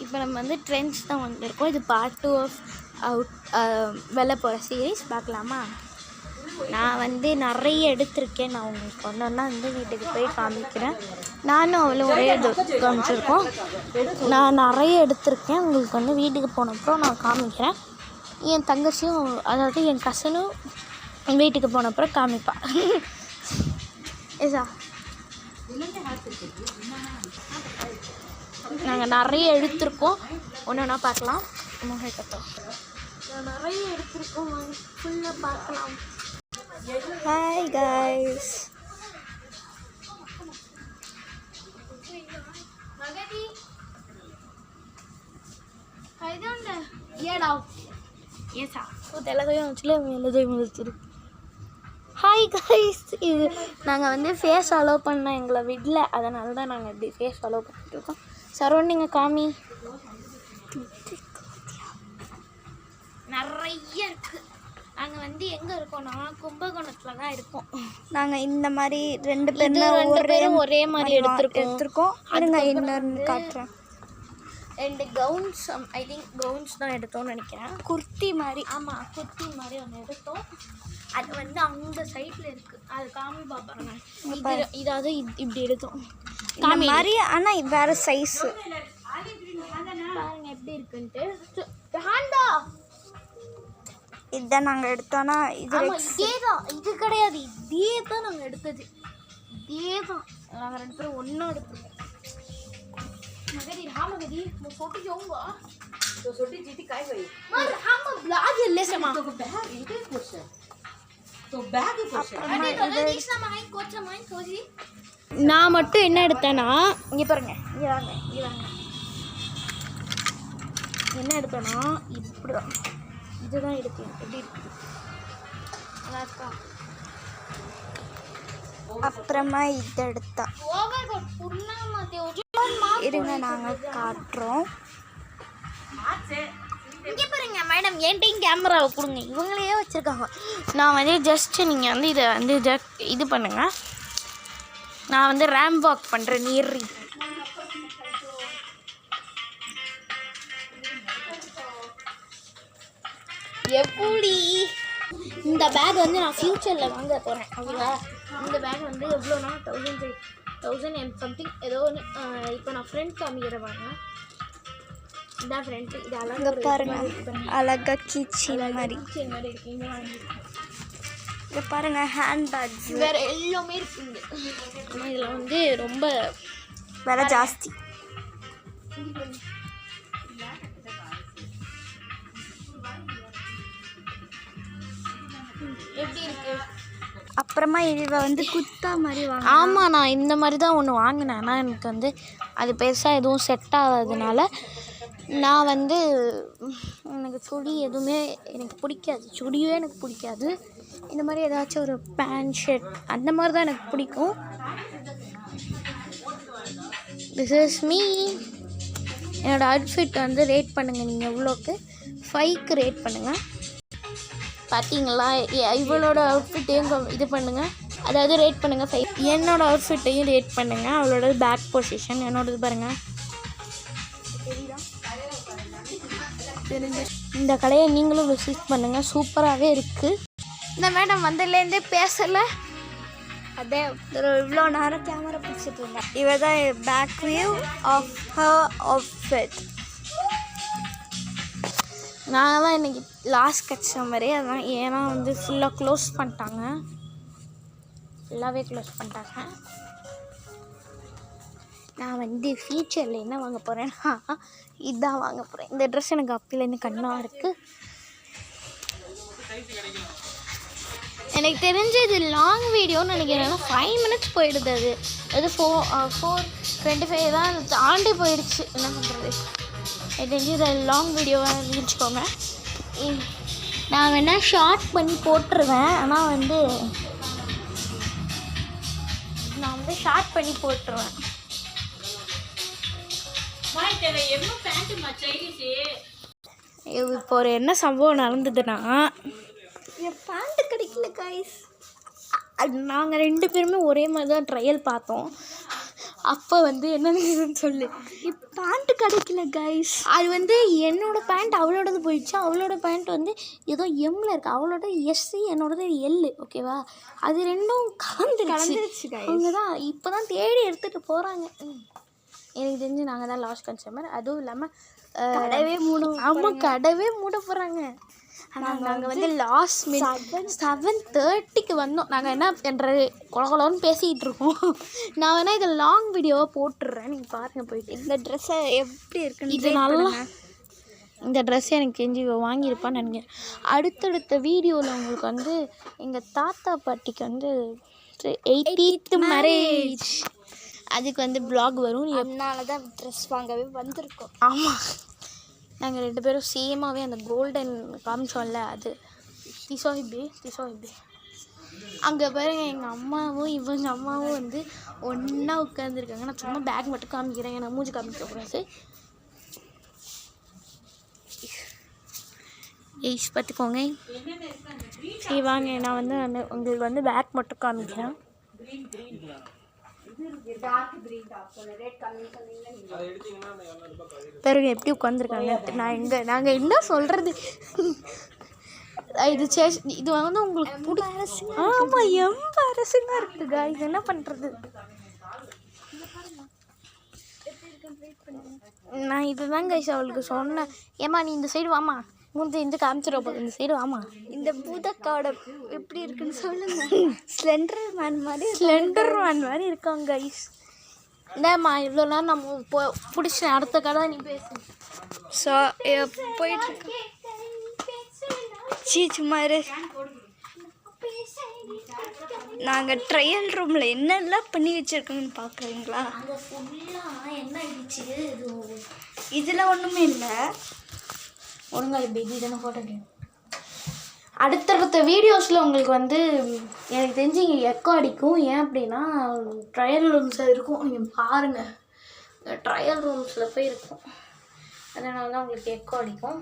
இப்போ நம்ம வந்து ட்ரெண்ட்ஸ் தான் வந்துருக்கோம். இது பார்ட் 2 ஆஃப் வெளில போகிற சீரீஸ் பார்க்கலாமா? நான் வந்து நிறைய எடுத்திருக்கேன். நான் உங்களுக்கு ஒன்று ஒன்றா வந்து வீட்டுக்கு போய் காமிக்கிறேன். நானும் அவ்வளோ ஒரே காமிச்சிருக்கோம். நான் நிறைய எடுத்திருக்கேன். உங்களுக்கு வந்து வீட்டுக்கு போனப்பறம் நான் காமிக்கிறேன். என் தங்கச்சியும் அதாவது என் கசனும் வீட்டுக்கு போனப்பறம் காமிப்பாள். ஏசா நாங்கள் நிறைய எடுத்திருக்கோம். ஒன்று ஒன்றா பார்க்கலாம். நான் நிறைய எடுத்திருக்கோம். ஃபுல்லாக பார்க்கலாம். Hi guys. Hi guys. இது நாங்கள் வந்து ஃபேஸ் அலோவ் பண்ண எங்களை விடல, அதனால தான் நாங்கள் இப்படி ஃபேஸ் அலோவ் பண்ணிட்டுருக்கோம். சரௌண்டிங்கை காமி. நிறைய இருக்குது. நாங்கள் வந்து எங்கே இருக்கோம்னா கும்பகோணத்தில் தான் இருக்கோம். நாங்கள் இந்த மாதிரி ரெண்டு பேரும் ஒரே மாதிரி எடுத்துருக்கோம். அதுங்க இன்னொன்று காட்டுறேன். 2 கவுன்ஸ், ஐ திங்க் கவுன்ஸ் தான் எடுத்தோம்னு நினைக்கிறேன். குர்த்தி மாதிரி. ஆமாம், குர்த்தி மாதிரி ஒன்று எடுத்தோம். அது வந்து அந்த சைடில் இருக்குது. அது காமி பார்ப்பாருங்க. இதாவது இப்படி எடுத்தோம் காமி மாதிரி. ஆனால் வேறு சைஸு பாருங்க எப்படி இருக்குன்ட்டு. இதுதான் நாங்கள் எடுத்தோன்னா இதே தான். இது கிடையாது, இதே தான் நாங்கள் எடுத்தது. இதே தான் நாங்கள் 2 பேரும் ஒன்றா எடுத்துருக்கோம். मगर ये हाँ मगर ये मैं फोटो जाऊँगा तो छोटी जीती काय गई मगर हाँ मैं ब्लाग ले समा तो बैग इनके कुछ है तो बैग कुछ है अरे तो देखना माइन कुछ माइन खोजी நான் மட்டும் என்ன எடுத்தேன்னா இங்கே பாருங்க, இங்கே வாங்க, இங்கே வாங்க. என்ன எடுத்தேன்னா இப்படி தான், இதுதான் எடுத்தேன். எப்படி இருக்குது நல்லா இருக்கா? அப்புறமா இது எடுத்தா இருங்க நாங்கள் காட்டுறோம். இங்கே பாருங்க மேடம், என்கிட்டையும் கேமராவை கொடுங்க. இவங்களையே வச்சுருக்காங்க. நான் வந்து ஜஸ்ட்டு நீங்கள் வந்து இதை வந்து இது பண்ணுங்கள். நான் வந்து ரேம் வாக் பண்ணுறேன். நீர்றி எப்படி இந்த பேக் வந்து நான் ஃப்யூச்சரில் வாங்க போகிறேன். ஓகேவா? இந்த பேக் வந்து எவ்வளோனா 1000 and something ஏதோ ஒன்று. இப்போ நான் ஃப்ரெண்ட் காமிக்கிறேன். இதான் ஃப்ரெண்ட்டு. இது அழகாக பாருங்க, அழகாக கீச்செயின் மாதிரி இருக்குங்க. இதை பாருங்கள், ஹேண்ட் பேக்ஸ் வேறு எல்லாமே இருக்குங்க. ஆனால் இதில் வந்து ரொம்ப விலை ஜாஸ்தி. எப்படி இருக்கு? அப்புறமா இதை வந்து குத்தா மாதிரி வாங்க. ஆமாம், நான் இந்த மாதிரி தான் ஒன்று வாங்கினேன். ஆனால் எனக்கு வந்து அது பெருசாக எதுவும் செட் ஆகாததுனால நான் வந்து எனக்கு சுடி எதுவுமே எனக்கு பிடிக்காது. சுடியே எனக்கு பிடிக்காது. இந்த மாதிரி ஏதாச்சும் ஒரு பேண்ட் ஷர்ட் அந்த மாதிரி தான் எனக்கு பிடிக்கும். This is me. என்னோடய அவுட்ஃபிட் வந்து ரேட் பண்ணுங்கள். நீங்கள் எவ்வளோக்கு? 5க்கு ரேட் பண்ணுங்கள். பார்த்தீங்களா? இவளோட அவுட்ஃபிட்டையும் இது பண்ணுங்கள், அதாவது ரேட் பண்ணுங்கள் 5. என்னோடய அவுட்ஃபிட்டையும் ரேட் பண்ணுங்கள். அவளோட பேக் பொசிஷன் என்னோடது பாருங்கள். தெரிஞ்சு இந்த கடையை நீங்களும் விசிட் பண்ணுங்கள். சூப்பராகவே இருக்குது. இந்த மேடம் வந்ததுலேருந்தே பேசலை. அதே இவ்வளோ நேரம் கேமரா பிடிச்சிட்டு இருந்தேன். இவ தான் back view of her outfit. நாங்கள்லாம் இன்றைக்கி லாஸ்ட் கஸ்டமரே அதான். ஏன்னா வந்து ஃபுல்லாக க்ளோஸ் பண்ணிட்டாங்க. ஃபுல்லாகவே க்ளோஸ் பண்ணிட்டாங்க. நான் வந்து ஃபியூச்சரில் என்ன வாங்க போகிறேன்னா இதுதான் வாங்க போகிறேன். இந்த ட்ரெஸ் எனக்கு அப்பிலேருந்து கண்ணாக இருக்குது. எனக்கு தெரிஞ்சது லாங் வீடியோன்னு நினைக்கிறேன்னா 5 minutes போயிடுது. அது 4:25 தான் தாண்டி போயிடுச்சு. என்ன பண்ணுறது? எனக்கு தெரிஞ்சு இதை லாங் வீடியோவாக இருந்துச்சுக்கோங்க. நான் வேணால் ஷார்ட் பண்ணி போட்டுருவேன். ஆனால் வந்து நான் வந்து ஷார்ட் பண்ணி போட்டுருவேன். இப்போ ஒரு என்ன சம்பவம் நடந்ததுன்னா, என் பேண்ட்டு கிடைக்கல கைஸ். நாங்கள் 2 பேருமே ஒரே மாதிரி தான் ட்ரையல் பார்த்தோம். அப்போ வந்து என்னன்னு சொல்லு, பேண்ட்டு கிடைக்கல கைஸ். அது வந்து என்னோட பேண்ட் அவளோடது போயிடுச்சு. அவளோட பேண்ட் வந்து ஏதோ எம்மில் இருக்குது, அவளோட எஸ்சி, என்னோடது எல்லு. ஓகேவா, அது ரெண்டும் கலந்துருச்சு. அவங்க தான் இப்போ தான் தேடி எடுத்துகிட்டு போகிறாங்க. எனக்கு தெரிஞ்சு நாங்கள் தான் லாஸ்ட் கன்சியூமர். அதுவும் இல்லாமல் கடவே மூட போகிறாங்க. ஆனால் நாங்கள் வந்து லாஸ்ட் 7:30க்கு வந்தோம். நாங்கள் என்ன பண்ணுறது, கொலன்னு பேசிக்கிட்டு இருக்கோம். நான் வேணால் இதை லாங் வீடியோவாக போட்டுடுறேன், நீங்கள் பாருங்கள் போயிட்டு. இந்த ட்ரெஸ்ஸை எப்படி இருக்குன்னு இது நல்லா, இந்த ட்ரெஸ் எனக்கு தெரிஞ்சு வாங்கியிருப்பான்னு நினைக்கிறேன். அடுத்தடுத்த வீடியோவில் உங்களுக்கு வந்து எங்கள் தாத்தா பாட்டிக்கு வந்து 80th மேரேஜ், அதுக்கு வந்து ப்ளாக் வரும். அதனால தான் ட்ரெஸ் வாங்கவே வந்திருக்கோம். ஆமாம், நாங்கள் 2 பேரும் சேமாகவே அந்த கோல்டன் காமிச்சோம்ல, அது திசோஹிபி. அங்கே பாருங்க, எங்கள் அம்மாவும் இவங்க அம்மாவும் வந்து ஒன்றா உட்காந்துருக்காங்க. நான் சும்மா பேக் மட்டும் காமிக்கிறேன், ஏன்னா மூஞ்சி காமிக்கக்கூடாது. ஏய்ஸ் பார்த்துக்கோங்க. சரி வாங்க, நான் வந்து உங்களுக்கு வந்து பேக் மட்டும் காமிக்கிறேன். பாருங்க எப்படி உட்காந்துருக்காங்க. நாங்கள் என்ன சொல்கிறது, இது வந்து உங்களுக்கு பிடிக்கும். ஆமாம், எம்பாரசிங்காக இருக்குதுங்க. இது என்ன பண்ணுறது, நான் இதுதான் கைஸ் அவளுக்கு சொன்னேன். ஏம்மா நீ இந்த சைடு வாமா, இந்த காமிச்சிட போகுது, இந்த சைடு வாமா. இந்த பூதக்காவோட எப்படி இருக்குன்னு சொல்லுங்க. ஸ்லெண்டர் மேன் மாதிரி இருக்காங்க கைஸ். இந்தாம்மா, இவ்வளோ நேரம் நம்ம பிடிச்சேன். அடுத்த கடை நீ பேசு. ஸோ போயிட்டுருக்கு. சும்மா நாங்கள் ட்ரையல் ரூமில் என்னெல்லாம் பண்ணி வச்சுருக்கோங்கன்னு பார்க்குறீங்களா? என்ன ஆயிடுச்சு, இதில் ஒன்றுமே இல்லை. ஒழுங்கா பேபி தானே ஃபோட்டோ. அடுத்தடுத்த வீடியோஸில் உங்களுக்கு வந்து எனக்கு தெரிஞ்சு இங்கே எக்கோ அடிக்கும். ஏன் அப்படின்னா ட்ரையல் ரூம்ஸில் இருக்கும், நீங்கள் பாருங்கள், ட்ரையல் ரூம்ஸில் போய் இருக்கும், அதனால தான் உங்களுக்கு எக்கோ அடிக்கும்.